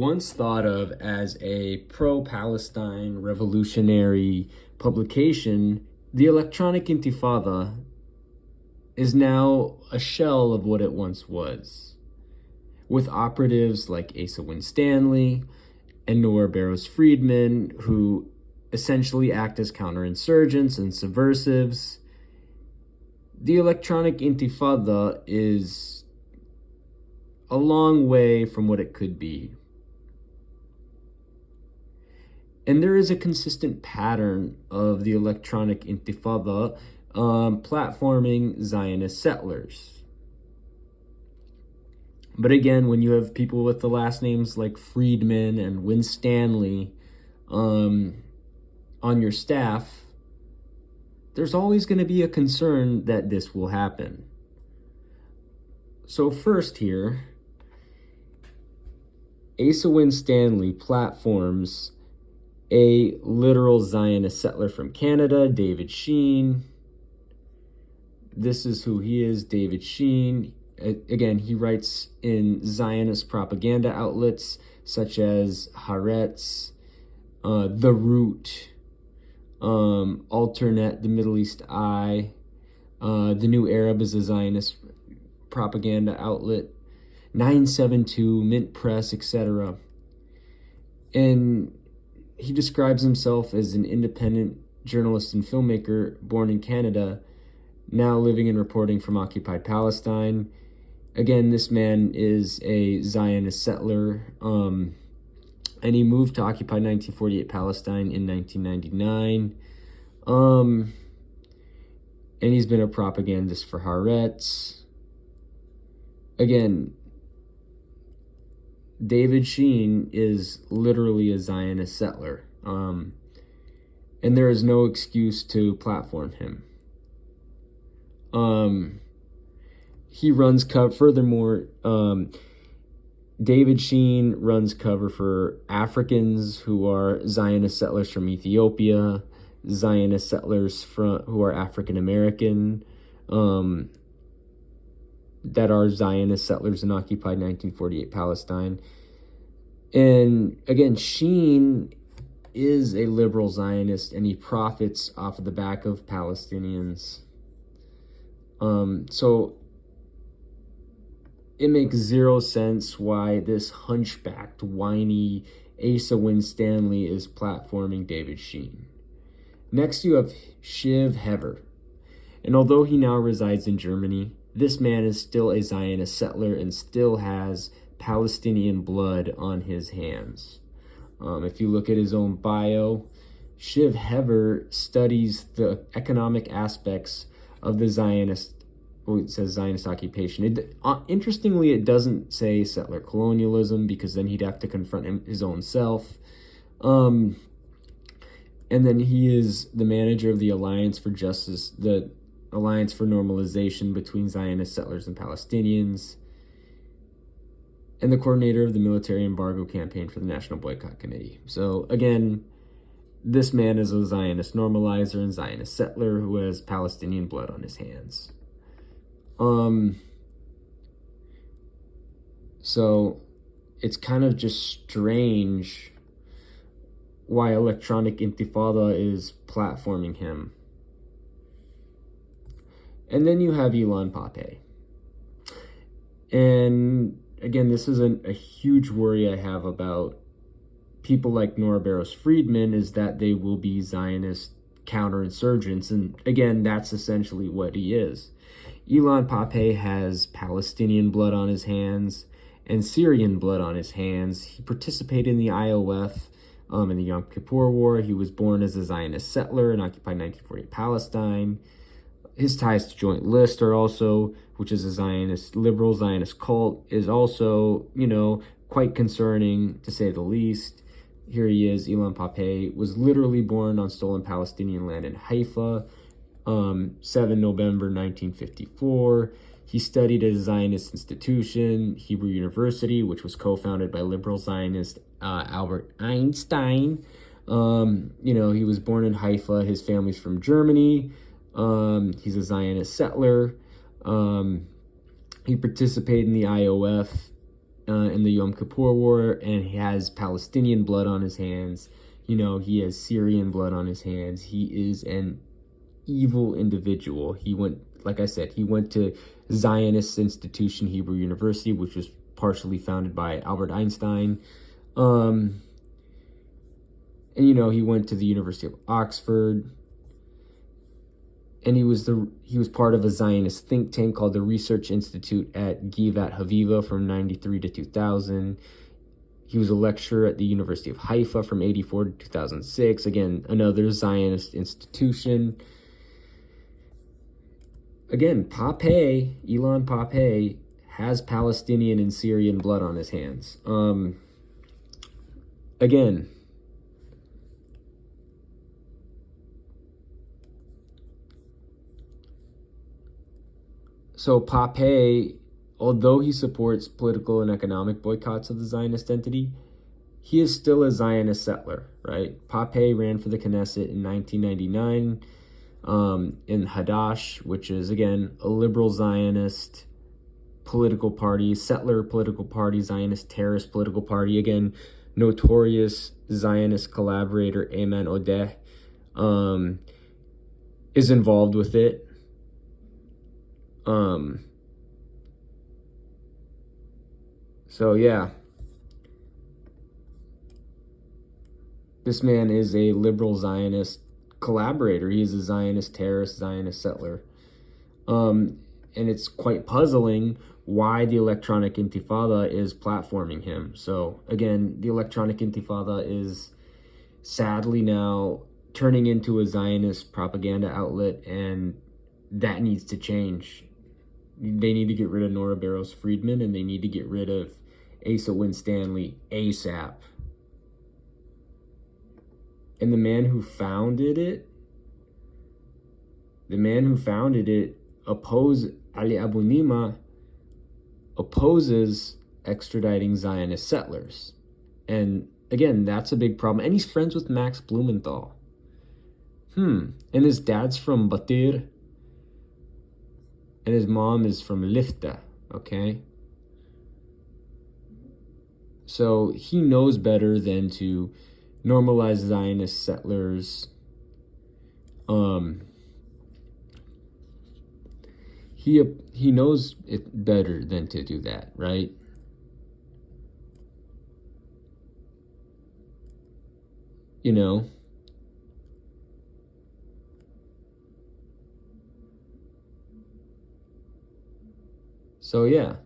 Once thought of as a pro-Palestine revolutionary publication, the Electronic Intifada is now a shell of what it once was, with operatives like Asa Winstanley and Nora Barrows Friedman, who essentially act as counterinsurgents and subversives. The Electronic Intifada is a long way from what it could be. And there is a consistent pattern of the Electronic Intifada platforming Zionist settlers. But again, when you have people with the last names like Friedman and Winstanley on your staff, there's always going to be a concern that this will happen. So first here, Asa Winstanley platforms a literal Zionist settler from Canada, David Sheen. This is who he is, David Sheen. Again, he writes in Zionist propaganda outlets such as Haaretz, The Root, Alternet, the Middle East Eye. The New Arab is a Zionist propaganda outlet. 972, Mint Press, etc. And he describes himself as an independent journalist and filmmaker born in Canada, now living and reporting from occupied Palestine. Again, this man is a Zionist settler, and he moved to occupied 1948 Palestine in 1999. And he's been a propagandist for Haaretz. Again, David Sheen is literally a Zionist settler, and there is no excuse to platform him. He runs cover. Furthermore, David Sheen runs cover for Africans who are Zionist settlers from Ethiopia, Zionist settlers who are African American, that are Zionist settlers in occupied 1948 Palestine. And again, Sheen is a liberal Zionist, and he profits off of the back of Palestinians. So it makes zero sense why this hunchbacked, whiny Asa Winstanley is platforming David Sheen. Next, you have Shiv Hever. And although he now resides in Germany, this man is still a Zionist settler and still has Palestinian blood on his hands. If you look at his own bio, Shiv Hever studies the economic aspects of the Zionist, it says Zionist occupation. Interestingly, it doesn't say settler colonialism, because then he'd have to confront his own self. And then he is the manager of the Alliance for Justice, the Alliance for Normalization between Zionist settlers and Palestinians, and the coordinator of the military embargo campaign for the National Boycott Committee. So again, this man is a Zionist normalizer and Zionist settler who has Palestinian blood on his hands. So it's kind of just strange why Electronic Intifada is platforming him. And then you have Ilan Pappé. And again, this is a huge worry I have about people like Nora Barrows Friedman, is that they will be Zionist counterinsurgents. And again, that's essentially what he is. Ilan Pappé has Palestinian blood on his hands and Syrian blood on his hands. He participated in the IOF in the Yom Kippur War. He was born as a Zionist settler in occupied 1948 Palestine. His ties to Joint List are also, which is a Zionist, liberal Zionist cult, is also, quite concerning, to say the least. Here he is, Ilan Pappé, was literally born on stolen Palestinian land in Haifa, 7 November 1954. He studied at a Zionist institution, Hebrew University, which was co-founded by liberal Zionist Albert Einstein. He was born in Haifa. His family's from Germany. He's a Zionist settler. He participated in the IOF in the Yom Kippur War, and he has Palestinian blood on his hands. He has Syrian blood on his hands. He is an evil individual. He went, like I said, he went to Zionist institution, Hebrew University, which was partially founded by Albert Einstein. And he went to the University of Oxford, and he was part of a Zionist think tank called the Research Institute at Givat Haviva from 93 to 2000. He was a lecturer at the University of Haifa from 84 to 2006. Again, another Zionist institution. Again, Ilan Pape has Palestinian and Syrian blood on his hands. Again, so Pape, although he supports political and economic boycotts of the Zionist entity, he is still a Zionist settler, right? Pape ran for the Knesset in 1999 in Hadash, which is, again, a liberal Zionist political party, settler political party, Zionist terrorist political party. Again, notorious Zionist collaborator Ayman Odeh is involved with it. So yeah, this man is a liberal Zionist collaborator. He is a Zionist terrorist, Zionist settler. And it's quite puzzling why the Electronic Intifada is platforming him. So again, the Electronic Intifada is sadly now turning into a Zionist propaganda outlet, and that needs to change. They need to get rid of Nora Barrows Friedman, and they need to get rid of Asa Winstanley ASAP. And the man who founded it, Ali Abu Nima, opposes extraditing Zionist settlers. And again, that's a big problem. And he's friends with Max Blumenthal. And his dad's from Batir, and his mom is from Lifta, okay? So he knows better than to normalize Zionist settlers. He knows it better than to do that, right? So yeah.